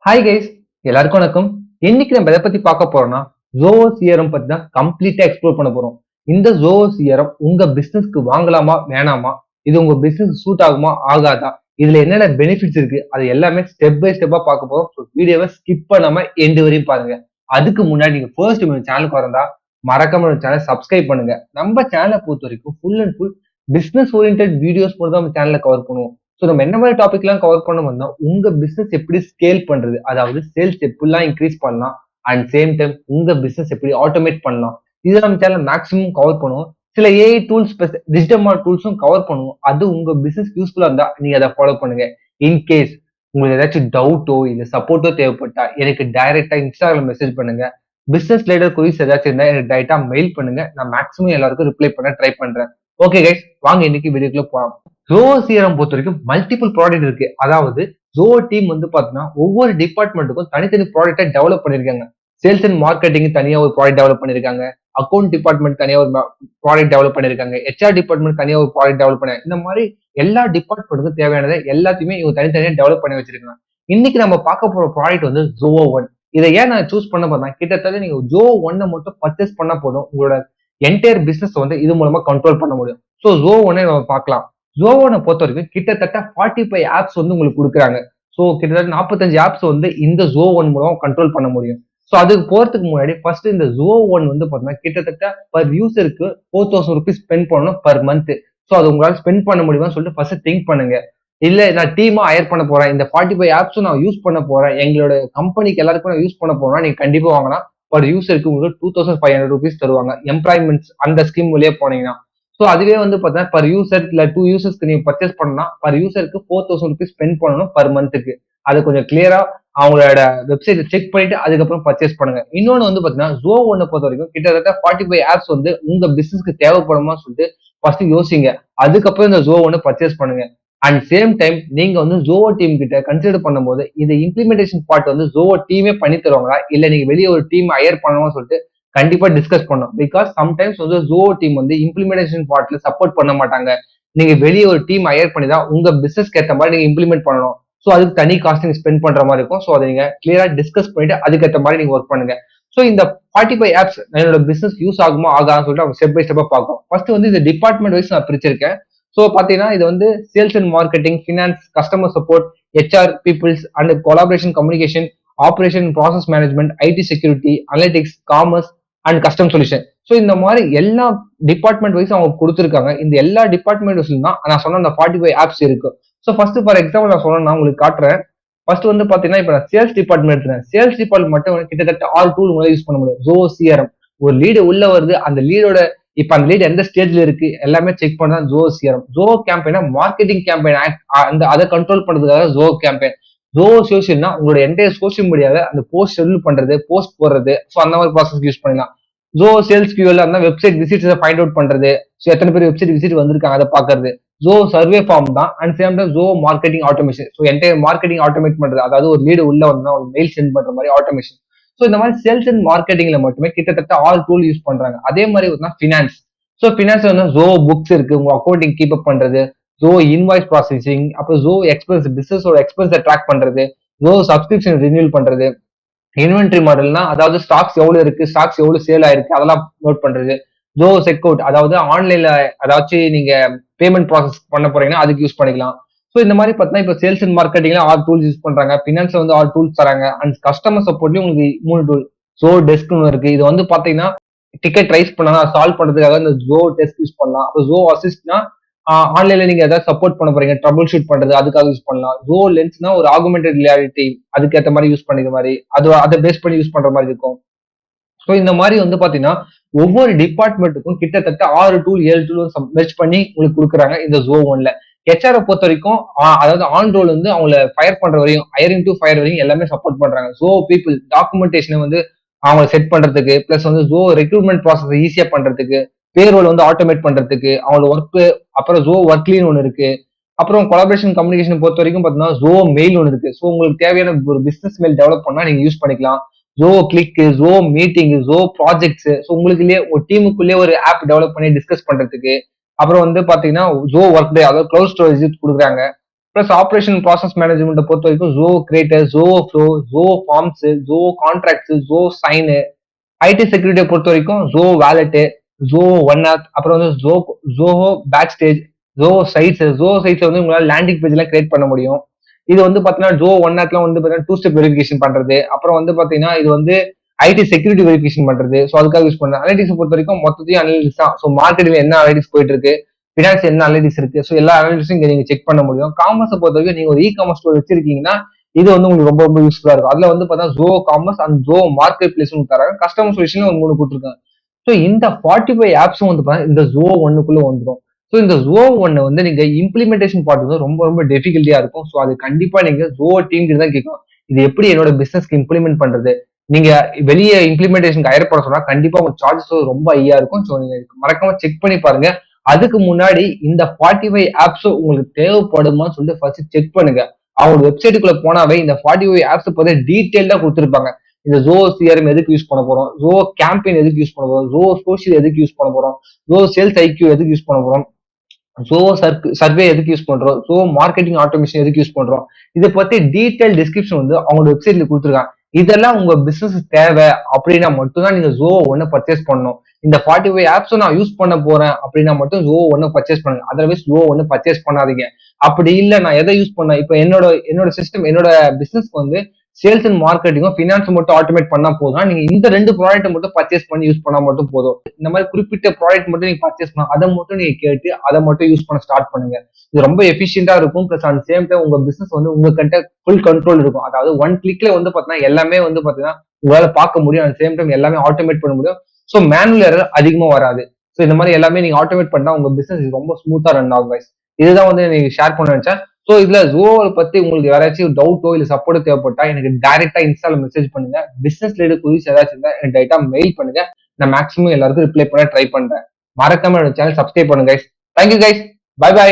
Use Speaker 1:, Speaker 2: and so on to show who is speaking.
Speaker 1: Hi guys, எல்லாருக்கும் வணக்கம். இன்னைக்கு நம்ம எதை பத்தி பார்க்க போறோம்னா ஜோவோ சிஆர்எம் பத்தி தான் கம்ப்ளீட்டா எக்ஸ்ப்ளோர் பண்ண போறோம். இந்த ஜோவோ சிஆர்எம் உங்க பிசினஸ்க்கு வாங்கலாமா வேணாமா, இது உங்க பிசினஸ் சூட் ஆகுமா ஆகாதா, இதுல என்னென்ன பெனிஃபிட்ஸ் இருக்கு, அது எல்லாமே ஸ்டெப் பை ஸ்டெப்பா பார்க்க போறோம். ஸோ வீடியோவை ஸ்கிப் பண்ணாம எண்டு வரையும் பாருங்க. அதுக்கு முன்னாடி நீங்க ஃபர்ஸ்ட் சேனலுக்கு வரந்தா மறக்காம சேனல் சப்ஸ்கிரைப் பண்ணுங்க. நம்ம சேனலை பொறுத்த வரைக்கும் full and full business orient videos மட்டும் தான் நம்ம சேனல்ல கவர் பண்ணுவோம். ஸோ நம்ம என்ன மாதிரி டாபிக் எல்லாம் கவர் பண்ண வந்தோம், உங்க பிசினஸ் எப்படி ஸ்கேல் பண்றது, அதாவது சேல்ஸ் எப்படிலாம் இன்க்ரீஸ் பண்ணலாம், அண்ட் சேம் டைம் உங்க பிசினஸ் எப்படி ஆட்டோமேட் பண்ணலாம், இது நம்ம சேனல் மேக்ஸிமம் கவர் பண்ணுவோம். சில ஏஐ டூல்ஸ் டிஜிட்டல் டூல்ஸும் கவர் பண்ணுவோம். அது உங்க பிசினஸ் யூஸ்ஃபுல்லா இருந்தா நீங்க அதை ஃபாலோ பண்ணுங்க. இன்கேஸ் உங்களுக்கு ஏதாச்சும் டவுட்டோ இல்ல சப்போர்ட்டோ தேவைப்பட்டா எனக்கு டைரக்டா இன்ஸ்டாகிராம் மெசேஜ் பண்ணுங்க. பிசினஸ் ரிலேட்டட் கொரிஸ் ஏதாச்சும் இருந்தா எனக்கு டைரக்டா மெயில் பண்ணுங்க. நான் மேக்ஸிமம் எல்லாருக்கும் ரிப்ளை பண்ண ட்ரை பண்றேன். ஓகே கைஸ், வாங்க இன்னைக்கு வீடியோக்குள்ள போலாம். ஜோவோ சிஆர்எம் பொறுத்த வரைக்கும் மல்டிபிள் ப்ராடக்ட் இருக்கு. அதாவது ஜோவோ டீம் வந்து பாத்தீங்கன்னா ஒவ்வொரு டிபார்ட்மெண்ட்டுக்கும் தனித்தனி ப்ராடக்ட்டை டெவலப் பண்ணிருக்காங்க. சேல்ஸ் அண்ட் மார்க்கெட்டிங் தனியா ஒரு ப்ராடக்ட் டெவலப் பண்ணிருக்காங்க. அக்கௌண்ட் டிபார்ட்மெண்ட் தனியா ஒரு ப்ராடக்ட் டெவலப் பண்ணிருக்காங்க. ஹெச்ஆர் டிபார்ட்மெண்ட் தனியா ஒரு ப்ராடக்ட் டெவலப் பண்ண, இந்த மாதிரி எல்லா டிபார்ட்மெண்ட்டுக்கும் தேவையானதை எல்லாத்தையுமே இவங்க தனித்தனியா டெவலப் பண்ணி வச்சிருக்காங்க. இன்னைக்கு நம்ம பார்க்க போற ப்ராடக்ட் வந்து ஜோவோ ஒன். இதை ஏன் நான் சூஸ் பண்ண போறேன், கிட்டத்தட்ட நீங்க ஜோவோ ஒன்னை மட்டும் பர்ச்சேஸ் பண்ண போதும், உங்களோட என்டையர் பிசினஸ் வந்து இது மூலமா கண்ட்ரோல் பண்ண முடியும். ஸோ ஜோவோ ஒன்னை நம்ம பார்க்கலாம். ஜோவோனை பொறுத்த வரைக்கும் கிட்டத்தட்ட 45 ஆப்ஸ் வந்து உங்களுக்கு கொடுக்குறாங்க. ஸோ கிட்டத்தட்ட 45 ஆப்ஸ் வந்து இந்த ஜோ ஒன் மூலம் கண்ட்ரோல் பண்ண முடியும். ஸோ அதுக்கு போறதுக்கு முன்னாடி ஃபர்ஸ்ட் இந்த ஜோ ஒன் வந்து பாத்தீங்கன்னா கிட்டத்தட்ட பர் யூசருக்கு 4000 ருபீஸ் ஸ்பெண்ட் பண்ணணும் பர் மந்த். ஸோ அது உங்களால ஸ்பெண்ட் பண்ண முடியுமான்னு சொல்லிட்டு ஃபர்ஸ்ட் திங்க் பண்ணுங்க. இல்ல நான் டீமா ஹயர் பண்ண போறேன், இந்த 45 ஆப்ஸும் நான் யூஸ் பண்ண போறேன், எங்களோட கம்பெனிக்கு எல்லாருக்கும் நான் யூஸ் பண்ண போறேன், நீங்க கண்டிப்பா வாங்கலாம். பர் யூசருக்கு உங்களுக்கு 2500 ருபீஸ் தருவாங்க எம்ப்ளாய்மெண்ட்ஸ் அந்த ஸ்கீம் வழியா போனீங்கன்னா. ஸோ அதுவே வந்து பார்த்தீங்கன்னா பர் யூசர் இல்ல 2 யூசர்ஸ்க்கு நீங்க பர்ச்சேஸ் பண்ணா பர் யூசருக்கு 4000 ருபீஸ் ஸ்பெண்ட் பண்ணணும் பர் மந்த்துக்கு. அது கொஞ்சம் கிளியரா அவங்களோட வெப்சைட் செக் பண்ணிட்டு அதுக்கப்புறம் பர்ச்சேஸ் பண்ணுங்க. இன்னொன்னு வந்து பாத்தீங்கன்னா ஜோ ஒன்னை பொறுத்த வரைக்கும் கிட்டத்தட்ட 45 ஆப்ஸ் வந்து உங்க பிசினஸ்க்கு தேவைப்படுமா சொல்லிட்டு ஃபர்ஸ்ட் யோசிங்க. அதுக்கப்புறம் இந்த ஜோ ஒன்னு பர்ச்சேஸ் பண்ணுங்க. அண்ட் சேம் டைம் நீங்க வந்து ஜோவோ டீம் கிட்ட கன்சிடர் பண்ணும்போது இந்த இம்ப்ளிமெண்டேஷன் பார்ட் வந்து ஜோவோ டீமே பண்ணி தருவாங்களா இல்ல நீங்க வெளியே ஒரு டீம் ஹையர் பண்ணணும்னு சொல்லிட்டு கண்டிப்பா டிஸ்கஸ் பண்ணும். பிகாஸ் சம்டைம்ஸ் வந்து ஜோவோ டீம் வந்து இம்ப்ளிமெண்டேஷன் பார்ட்ல சப்போர்ட் பண்ண மாட்டாங்க. நீங்க வெளியே ஒரு டீம் ஹையர் பண்ணி தான் உங்க பிசினஸ்க்கு ஏற்ற மாதிரி நீங்க இம்ப்ளிமெண்ட் பண்ணணும். ஸோ அதுக்கு தனி காஸ்ட் நீங்க ஸ்பெண்ட் பண்ற மாதிரி இருக்கும். ஸோ அதை நீங்க கிளியரா டிஸ்கஸ் பண்ணிட்டு அதுக்கேற்ற மாதிரி நீங்க ஒர்க் பண்ணுங்க. ஸோ இந்த 45 ஆப்ஸ் என்னோட பிசினஸ் யூஸ் ஆகுமா ஆகான்னு சொல்லிட்டு அவங்க ஸ்டெப் பை ஸ்டெப்பா பார்க்கும். ஃபர்ஸ்ட் வந்து இந்த டிபார்ட்மெண்ட் வைஸ் நான் பிரிச்சிருக்கேன். ஸோ பாத்தீங்கன்னா இது வந்து sales and marketing, finance, customer support, HR peoples and collaboration communication, operation process management, IT security, analytics, commerce and custom solution. So இந்த மாதிரி எல்லா டிபார்ட்மெண்ட் வைஸ் அவங்க கொடுத்துருக்காங்க. இந்த எல்லா டிபார்ட்மெண்ட் வைஸ் தான் நான் சொன்ன அந்த 45 ஆப்ஸ் இருக்கு. ஸோ ஃபர்ஸ்ட் ஃபார் எக்ஸாம்பிள் நான் சொன்னா உங்களுக்கு காட்டுறேன். ஃபர்ஸ்ட் வந்து பாத்தீங்கன்னா இப்ப நான் சேல்ஸ் டிபார்ட்மெண்ட் எடுத்துறேன். சேல்ஸ் டிபார்ட்மெண்ட் மட்டும் கிட்டத்தட்ட ஆல் டூல் மூலம் யூஸ் பண்ண முடியும். ஜோ சிஆர்எம் ஒரு லீடு உள்ள வருது, அந்த லீடோட இப்ப அந்த லீட் எந்த ஸ்டேஜ்ல இருக்கு எல்லாமே செக் பண்ணா ஜோ சிஆர்எம். ஜோ கேம்பெயினா மார்க்கெட்டிங் கேம்பெயின் அந்த அதை கண்ட்ரோல் பண்றதுக்காக ஜோ கேம்பெயின். ஜோ சோசியல்னா உங்களோட என்டையர் சோசியல் மீடியாவை அந்த போஸ்ட் ஷெட்யூல் பண்றது, போஸ்ட் போடுறது, ஸோ அந்த மாதிரி ப்ராசஸ் யூஸ் பண்ணலாம். ஜோ சேல்ஸ் கியூஎல் அந்த வெப்சைட் விசிட்ஸ் ஃபைண்ட் அவுட் பண்றது, ஸோ எத்தனை பேர் வெப்சைட் விசிட் வந்திருக்காங்க அதை பாக்குறது. ஜோ சர்வே ஃபார்ம் தான். And same time Joe marketing automation, so entire marketing automate பண்றது, அதாவது ஒரு லீடு உள்ள வந்தா ஒரு மெயில் சென்ட் பண்ற மாதிரி ஆட்டோமேஷன். ஸோ இந்த மாதிரி சேல்ஸ் அண்ட் மார்க்கெட்டிங்ல மட்டுமே கிட்டத்தட்ட ஆல் டூல் யூஸ் பண்றாங்க. அதே மாதிரி ஃபினான்ஸ். ஸோ ஃபினான்ஸ் வந்து ஜோ புக்ஸ் இருக்கு, உங்க அக்கௌண்டிங் கீப் அப் பண்றது, ஜோ இன்வாய்ஸ் ப்ராசஸிங், அப்புறம் ஜோ எக்ஸ்பென்ஸ் பிசினஸோட எக்ஸ்பென்ஸை ட்ராக் பண்றது, ஜோ சப்ஸ்கிரிப்ஷன் ரினியூல் பண்றது, இன்வென்ட்ரி மாடல்னா அதாவது ஸ்டாக்ஸ் எவ்வளவு இருக்கு, ஸ்டாக்ஸ் எவ்வளவு சேல் ஆயிருக்கு அதெல்லாம் நோட் பண்றது, ஜோ செக் அவுட் அதாவது ஆன்லைன்ல ஏதாச்சும் நீங்க பேமெண்ட் ப்ராசஸ் பண்ண போறீங்கன்னா அதுக்கு யூஸ் பண்ணிக்கலாம். ஸோ இந்த மாதிரி பார்த்தீங்கன்னா இப்போ சேல்ஸ் அண்ட் மார்க்கெட்டிங்ல ஆல் டூல்ஸ் யூஸ் பண்றாங்க, பினான்ஸ்ல வந்து ஆல் டூல்ஸ் தராங்க, அண்ட் கஸ்டமர் சப்போர்ட்லயும் உங்களுக்கு 3 டூல். ஜோ டெஸ்க்னு இருக்கு, இது வந்து பாத்தீங்கன்னா டிக்கெட் ரைஸ் பண்ணா சால்வ் பண்றதுக்காக இந்த ஜோ டெஸ்க் யூஸ் பண்ணலாம். அப்போ ஜோ அசிஸ்ட்னா ஆன்லைன்ல நீங்க ஏதாவது சப்போர்ட் பண்ண போறீங்க, ட்ரபிள் ஷூட் பண்றது அதுக்காக யூஸ் பண்ணலாம். ஜோ லென்ஸ்னா ஒரு ஆகுமெண்டட் ரியாலிட்டி அதுக்கு ஏற்ற மாதிரி யூஸ் பண்ணிக்கிற மாதிரி, அது அதை பேஸ் பண்ணி யூஸ் பண்ற மாதிரி இருக்கும். ஸோ இந்த மாதிரி வந்து பாத்தீங்கன்னா ஒவ்வொரு டிபார்ட்மெண்ட்டுக்கும் கிட்டத்தட்ட 6 டூல் 7 டூல் மெர்ஜ் பண்ணி உங்களுக்கு கொடுக்குறாங்க இந்த ஜோ ஒன்ல. ஹெச்ஆரை பொறுத்த வரைக்கும் அதாவது ஆன் ரோல் வந்து அவங்கள ஃபயர் பண்ற வரையும், ஹையரிங் டு ஃபயர் வரையும் எல்லாமே சப்போர்ட் பண்றாங்க. ஜோ பீப்புள் டாக்குமெண்டேஷனை வந்து அவங்க செட் பண்றதுக்கு, பிளஸ் வந்து ஜோ ரெக்ரூட்மெண்ட் ப்ராசஸ் ஈஸியா பண்றதுக்கு, பேரோல் வந்து ஆட்டோமேட் பண்றதுக்கு, அவங்களோட ஒர்க், அப்புறம் ஜோ ஒர்க்லின்னு ஒன்று இருக்கு. அப்புறம் கொலாபரேஷன் கம்யூனிகேஷன் பொறுத்த வரைக்கும் பாத்தீங்கன்னா ஜோ மெயில் ஒன்று இருக்கு. ஸோ உங்களுக்கு தேவையான ஒரு பிசினஸ் மெயில் டெவலப் பண்ணா நீங்க யூஸ் பண்ணிக்கலாம். Joe click, Joe meeting, Joe projects, so உங்களுக்குள்ளேயே ஒரு டீமுக்குள்ளேயே ஒரு ஆப் டெவலப் பண்ணி டிஸ்கஸ் பண்றதுக்கு. அப்புறம் வந்து பாத்தீங்கன்னா ஜோ ஒர்க் டே அதாவது கிளவுட் ஸ்டோரேஜ் கொடுக்குறாங்க. பிளஸ் ஆப்ரேஷன் ப்ராசஸ் மேனேஜ்மெண்ட் பொறுத்த வரைக்கும் Zoho creator, Zoho flow, Zoho forms, Zoho contracts, Zoho sign. IT செக்யூரிட்டியை பொறுத்த வரைக்கும் Zoho wallet, Zoho one app, அப்புறம் வந்து Zoho backstage, Zoho sites வந்து உங்களால லேண்டிங் பேஜ் எல்லாம் கிரியேட் பண்ண முடியும். இது வந்து பாத்தீங்கன்னா ஜோ ஒன் ஆப்ல வந்து பாத்தீங்கன்னா 2 ஸ்டெப் வெரிஃபிகேஷன் பண்றது, அப்புறம் வந்து பாத்தீங்கன்னா இது வந்து ஐடி செக்யூரிட்டி வெரிஃபிகேஷன் பண்றது. ஸோ அதுக்காக யூஸ் பண்றேன். அனலிட்டிக்ஸ் பொறுத்த வரைக்கும் மொத்தத்தையும் அனலிட்டிக்ஸ் தான். ஸோ மார்க்கெட்ல என்ன அனலிட்டிக்ஸ் போயிட்டு இருக்கு, பினான்ஸ் என்ன அனலிட்டிக்ஸ் இருக்கு, ஸோ எல்லா அனலிட்டிக்ஸும் இங்க நீங்க செக் பண்ண முடியும். காமர்ஸ் பொறுத்த வரைக்கும் நீங்க ஒரு காமர்ஸ் ஸ்டோர் வச்சிருக்கீங்கன்னா இது வந்து உங்களுக்கு ரொம்ப ரொம்ப யூஸ்ஃபுல்லா இருக்கும். அதுல வந்து பார்த்தா Joe commerce and Joe market place தராங்க. கஸ்டமர் சொல்யூஷன் ஒரு 3 கொடுத்துருக்காங்க. ஸோ இந்த 45 ஆப்ஸும் வந்து பார்த்தா இந்த ஜோ ஒன்னுக்குள்ள வந்துடும். ஸோ இந்த ஜோ ஒன்னு வந்து நீங்க இம்ப்ளிமெண்டேஷன் பார்ட் வந்து ரொம்ப ரொம்ப டிஃபிகல்ட்டியா இருக்கும். ஸோ அது கண்டிப்பா நீங்க ஜோ டீம் தான் கேட்கணும். இது எப்படி என்னோட பிசினஸ்க்கு இம்ப்ளிமெண்ட் பண்றது? நீங்க வெளியே இம்ப்ளிமெண்டேஷன் ஹையர் பண்ண சொன்னா கண்டிப்பா உங்க சார்ஜஸ் ரொம்ப ஹையா இருக்கும். ஸோ நீங்க மறக்காம செக் பண்ணி பாருங்க. அதுக்கு முன்னாடி இந்த 45 ஆப்ஸும் உங்களுக்கு தேவைப்படுமான்னு சொல்லிட்டு ஃபர்ஸ்ட் செக் பண்ணுங்க. அவங்க வெப்சைட்டுக்குள்ள போனாவே இந்த 45 ஆப்ஸ் பத்தி டீடைல்டா கொடுத்துருப்பாங்க. இந்த ஜோ சிஆர்எம் எதுக்கு யூஸ் பண்ண போறோம், ஜோ கேம்பெயின் எதுக்கு யூஸ் பண்ண போறோம், ஜோ சோஷியல் எதுக்கு யூஸ் பண்ண போறோம், ஜோ சேல்ஸ் ஐக்யூ எதுக்கு யூஸ் பண்ண போறோம், ஜோ சர்வே எதுக்கு யூஸ் பண்றோம், ஜோ மார்க்கெட்டிங் ஆட்டோமேஷன் எதுக்கு யூஸ் பண்றோம், இதை பத்தி டீடைல் டிஸ்கிரிப்ஷன் வந்து அவங்களோட வெப்சைட்ல கொடுத்துருக்காங்க. இதெல்லாம் உங்க பிசினஸ் தேவை அப்படின்னா மட்டும்தான் நீங்க ஜோ ஒன்னு பர்ச்சேஸ் பண்ணணும். இந்த 45 ஆப்ஸும் நான் யூஸ் பண்ண போறேன் அப்படின்னா மட்டும் ஜோ ஒன்னு பர்ச்சேஸ் பண்ணுங்க. அதர்வைஸ் ஜோ ஒன்னு பர்ச்சேஸ் பண்ணாதீங்க. அப்படி இல்ல நான் எதை யூஸ் பண்ண, இப்ப என்னோட சிஸ்டம், என்னோட பிசினஸ்க்கு வந்து சேல்ஸ் அண்ட் மார்க்கெட்டிங்கும் ஃபினான்ஸ் மட்டும் ஆட்டோமேட் பண்ணா போதும். நீங்க இந்த 2 ப்ராடக்ட் மட்டும் பர்ச்சேஸ் பண்ணி யூஸ் பண்ணா மட்டும் போதும். இந்த மாதிரி குறிப்பிட்ட ப்ராடக்ட் மட்டும் நீங்க பர்ச்சேஸ் பண்ணா அதை மட்டும் நீங்க கேட்டு அதை மட்டும் யூஸ் பண்ண ஸ்டார்ட் பண்ணுங்க. இது ரொம்ப எஃபிஷியன்டா இருக்கும். பிளஸ் அட் சேம் டைம் உங்க பிசினஸ் வந்து உங்ககிட்ட ஃபுல் கண்ட்ரோல் இருக்கும். அதாவது ஒன் கிளிக்ல வந்து பாத்தீங்கன்னா எல்லாமே வந்து பாத்தீங்கன்னா உங்களால பார்க்க முடியும். அட் சேம் டைம் எல்லாமே ஆட்டோமேட் பண்ண முடியும். ஸோ மேனுவல் எரர் அதிகமா வராது. ஸோ இந்த மாதிரி எல்லாமே நீங்க ஆட்டோமேட் பண்ணா உங்க பிசினஸ் ரொம்ப ஸ்மூத்தா ரன் ஆகும் guys. இதுதான் வந்து நீங்க ஷேர் பண்ண நினைச்சேன். ஸோ இதுல ஜோவை பத்தி உங்களுக்கு யாராச்சும் டவுட்டோ இல்ல சப்போர்ட்டோ தேவைப்பட்டா எனக்கு டைரக்டா இன்ஸ்டால மெசேஜ் பண்ணுங்க. பிசினஸ் ரிலேட்டட் குரீஸ் ஏதாச்சும் இருந்தா எனக்கு டைரக்டா மெயில் பண்ணுங்க. நான் மேக்ஸிமம் எல்லாருக்கும் ரிப்ளை பண்ண ட்ரை பண்றேன். மறக்காம என்னோட சேனல் சப்ஸ்கிரைப் பண்ணுங்க guys. Thank you guys. Bye by.